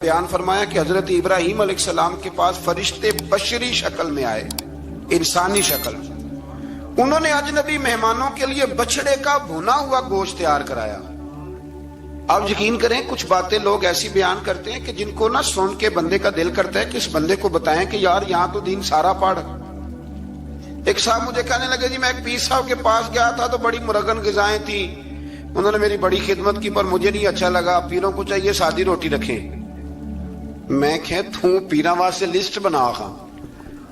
بیان فرمایا کہ حضرت ابراہیم علیہ السلام کے پاس فرشتے بشری شکل میں آئے، انسانی شکل. انہوں نے اجنبی مہمانوں کے لیے بچڑے کا بھنا ہوا گوشت تیار کرایا. آپ یقین کریں کچھ باتیں لوگ ایسی بیان کرتے ہیں کہ جن کو نہ سن کے بندے کا دل کرتا ہے کہ اس بندے کو بتائیں کہ یار یہاں تو دین سارا پڑھ. ایک صاحب مجھے کہنے لگے جی میں ایک پیر صاحب کے پاس گیا تھا تو بڑی مرغن غذائیں تھیں، انہوں نے میری بڑی خدمت کی پر مجھے نہیں اچھا لگا، پیروں کو چاہیے سادی روٹی رکھیں. میں کہ پیراں واسطے لسٹ بنا خاں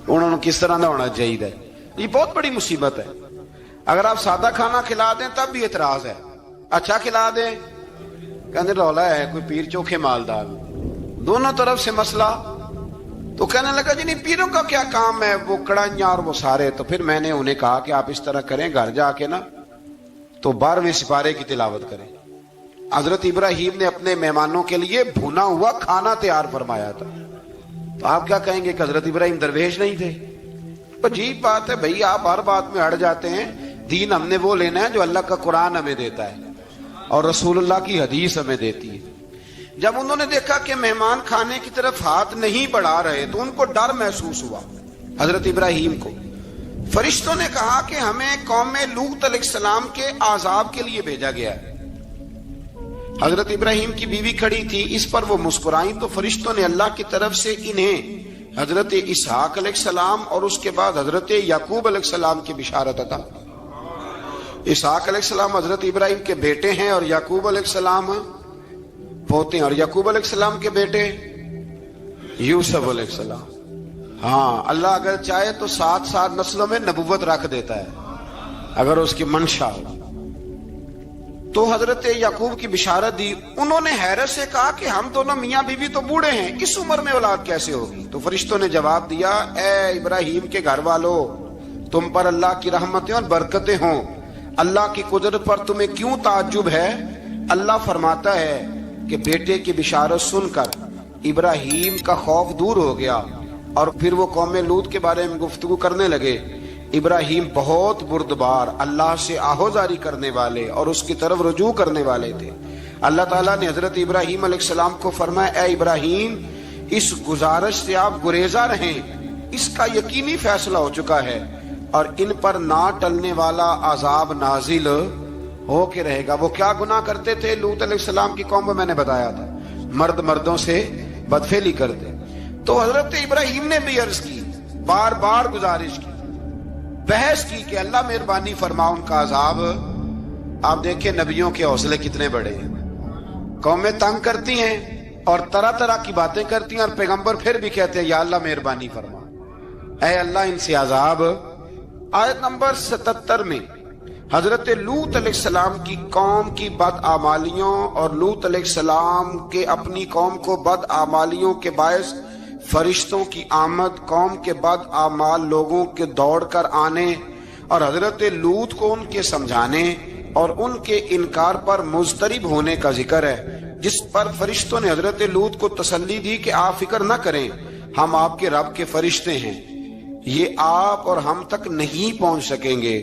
انہوں نے کس طرح دا ہونا چاہیے. یہ بہت بڑی مصیبت ہے. اگر آپ سادہ کھانا کھلا دیں تب بھی اعتراض ہے، اچھا کھلا دیں کہنے رولا ہے کوئی پیر چوکھے مالدار، دونوں طرف سے مسئلہ. تو کہنے لگا جی نہیں پیروں کا کیا کام ہے، وہ کڑائیاں اور وہ سارے. تو پھر میں نے انہیں کہا کہ آپ اس طرح کریں گھر جا کے نا تو 12ویں سپارے کی تلاوت کریں. حضرت ابراہیم نے اپنے مہمانوں کے لیے بھنا ہوا کھانا تیار فرمایا تھا. تو آپ کیا کہیں گے کہ حضرت ابراہیم درویش نہیں تھے؟ عجیب بات ہے بھائی، آپ ہر بات میں اڑ جاتے ہیں. دین ہم نے وہ لینا ہے جو اللہ کا قرآن ہمیں دیتا ہے اور رسول اللہ کی حدیث ہمیں دیتی ہے. جب انہوں نے دیکھا کہ مہمان کھانے کی طرف ہاتھ نہیں بڑھا رہے تو ان کو ڈر محسوس ہوا. حضرت ابراہیم کو فرشتوں نے کہا کہ ہمیں قوم لوط علیہ السلام کے عذاب کے لیے بھیجا گیا ہے. حضرت ابراہیم کی بیوی کھڑی تھی، اس پر وہ مسکرائیں تو فرشتوں نے اللہ کی طرف سے انہیں حضرت اسحاق علیہ السلام اور اس کے بعد حضرت یعقوب علیہ السلام کی بشارت عطا. اسحاق علیہ السلام حضرت ابراہیم کے بیٹے ہیں اور یعقوب علیہ السلام پوتے ہیں، اور یعقوب علیہ السلام کے بیٹے یوسف علیہ السلام. ہاں اللہ اگر چاہے تو 7 نسلوں میں نبوت رکھ دیتا ہے اگر اس کی منشا ہو. تو حضرت یعقوب کی بشارت دی. انہوں نے حیرت سے کہا کہ ہم دونوں میاں بیوی تو بوڑھے ہیں، اس عمر میں اولاد کیسے ہوگی؟ تو فرشتوں نے جواب دیا اے ابراہیم کے گھر والوں، تم پر اللہ کی رحمتیں اور برکتیں ہوں. اللہ کی قدرت پر تمہیں کیوں تعجب ہے؟ اللہ فرماتا ہے کہ بیٹے کی بشارت سن کر ابراہیم کا خوف دور ہو گیا اور پھر وہ قوم لوط کے بارے میں گفتگو کرنے لگے. ابراہیم بہت بردبار، اللہ سے آہوزاری کرنے والے اور اس کی طرف رجوع کرنے والے تھے. اللہ تعالیٰ نے حضرت ابراہیم علیہ السلام کو فرمایا اے ابراہیم اس گزارش سے آپ گریزہ رہیں، اس کا یقینی فیصلہ ہو چکا ہے اور ان پر نہ ٹلنے والا عذاب نازل ہو کے رہے گا. وہ کیا گناہ کرتے تھے لوط علیہ السلام کی قوم میں میں نے بتایا تھا، مرد مردوں سے بدفعلی کرتے. تو حضرت ابراہیم نے بھی عرض کی، بار بار گزارش کی، بحث کی کہ اللہ مہربانی فرما ان کا عذاب. آپ دیکھیں نبیوں کے حوصلے کتنے بڑے ہیں. قومیں تنگ کرتی ہیں اور طرح طرح کی باتیں کرتی ہیں اور پیغمبر پھر بھی کہتے ہیں یا اللہ مہربانی فرما، اے اللہ ان سے عذاب. آیت نمبر 77 میں حضرت لوط علیہ السلام کی قوم کی بدعمالیوں اور لوط علیہ السلام کے اپنی قوم کو بدعمالیوں کے باعث فرشتوں کی آمد، قوم کے بدعمال لوگوں کے دوڑ کر آنے اور حضرت لوط کو ان کے سمجھانے اور ان کے انکار پر مضطرب ہونے کا ذکر ہے، جس پر فرشتوں نے حضرت لوط کو تسلی دی کہ آپ فکر نہ کریں، ہم آپ کے رب کے فرشتے ہیں، یہ آپ اور ہم تک نہیں پہنچ سکیں گے.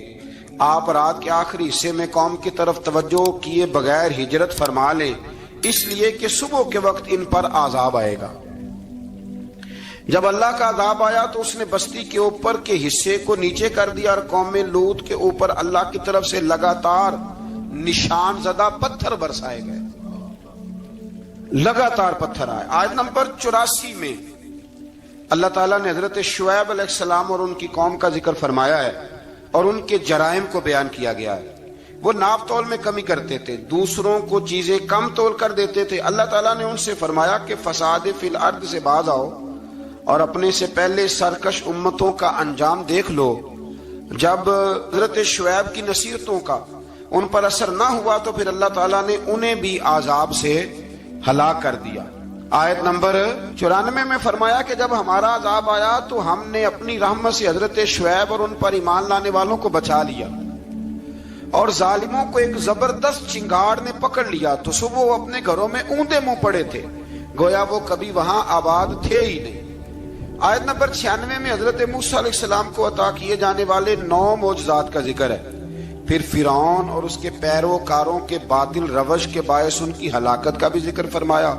آپ رات کے آخری حصے میں قوم کی طرف توجہ کیے بغیر ہجرت فرما لیں، اس لیے کہ صبح کے وقت ان پر عذاب آئے گا. جب اللہ کا عذاب آیا تو اس نے بستی کے اوپر کے حصے کو نیچے کر دیا اور قوم لوط کے اوپر اللہ کی طرف سے لگاتار نشان زدہ پتھر برسائے گئے، لگاتار پتھر آئے. آیت نمبر 84 میں اللہ تعالیٰ نے حضرت شعیب علیہ السلام اور ان کی قوم کا ذکر فرمایا ہے اور ان کے جرائم کو بیان کیا گیا ہے. وہ ناپ تول میں کمی کرتے تھے، دوسروں کو چیزیں کم تول کر دیتے تھے. اللہ تعالیٰ نے ان سے فرمایا کہ فساد فی الارض سے باز آؤ اور اپنے سے پہلے سرکش امتوں کا انجام دیکھ لو. جب حضرت شعیب کی نصیحتوں کا ان پر اثر نہ ہوا تو پھر اللہ تعالیٰ نے انہیں بھی عذاب سے ہلاک کر دیا. آیت نمبر 94 میں فرمایا کہ جب ہمارا عذاب آیا تو ہم نے اپنی رحمت سے حضرت شعیب اور ان پر ایمان لانے والوں کو بچا لیا اور ظالموں کو ایک زبردست چنگاڑ نے پکڑ لیا تو صبح وہ اپنے گھروں میں اوندے منہ پڑے تھے، گویا وہ کبھی وہاں آباد تھے ہی نہیں. آیت نمبر 96 میں حضرت موسیٰ علیہ السلام کو عطا کیے جانے والے 9 معجزات کا ذکر ہے. پھر فرعون اور اس کے پیروکاروں کے باطل روش کے باعث ان کی ہلاکت کا بھی ذکر فرمایا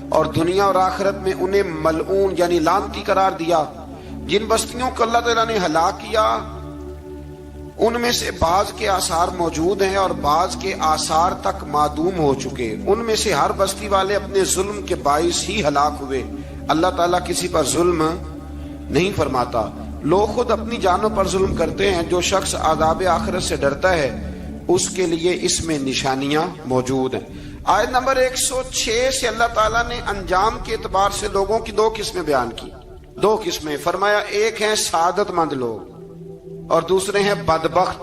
اور دنیا اور آخرت میں انہیں ملعون یعنی لعنتی قرار دیا۔ جن بستیوں کو اللہ تعالیٰ نے ہلاک کیا ان میں سے بعض کے آثار موجود ہیں اور بعض کے آثار تک معدوم ہو چکے۔ ان میں سے ہر بستی والے اپنے ظلم کے باعث ہی ہلاک ہوئے۔ اللہ تعالیٰ کسی پر ظلم نہیں فرماتا۔ لوگ خود اپنی جانوں پر ظلم کرتے ہیں۔ جو شخص عذاب آخرت سے ڈرتا ہے اس کے لیے اس میں نشانیاں موجود ہیں۔ آیت نمبر 106 سے اللہ تعالیٰ نے انجام کے اعتبار سے لوگوں کی دو قسمیں بیان کی۔ دو قسمیں فرمایا، ایک ہیں سعادت مند لوگ اور دوسرے ہیں بدبخت۔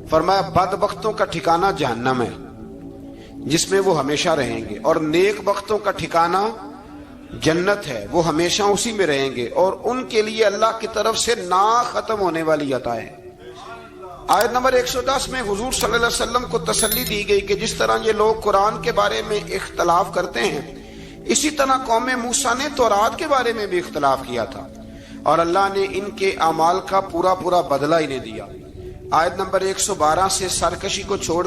فرمایا بدبختوں کا ٹھکانہ جہنم ہے جس میں وہ ہمیشہ رہیں گے، اور نیک بختوں کا ٹھکانہ جنت ہے، وہ ہمیشہ اسی میں رہیں گے، اور ان کے لیے اللہ کی طرف سے نا ختم ہونے والی عطائیں۔ آیت نمبر 110 میں حضور صلی اللہ علیہ وسلم کو تسلی دی گئی کہ جس طرح یہ لوگ قرآن کے بارے میں اختلاف کرتے ہیں اسی طرح قوم موسیٰ نے تورات کے بارے میں بھی اختلاف کیا تھا، اور اللہ نے ان کے اعمال کا پورا بدلہ انہیں دیا۔ آیت نمبر 112 سے سرکشی کو چھوڑ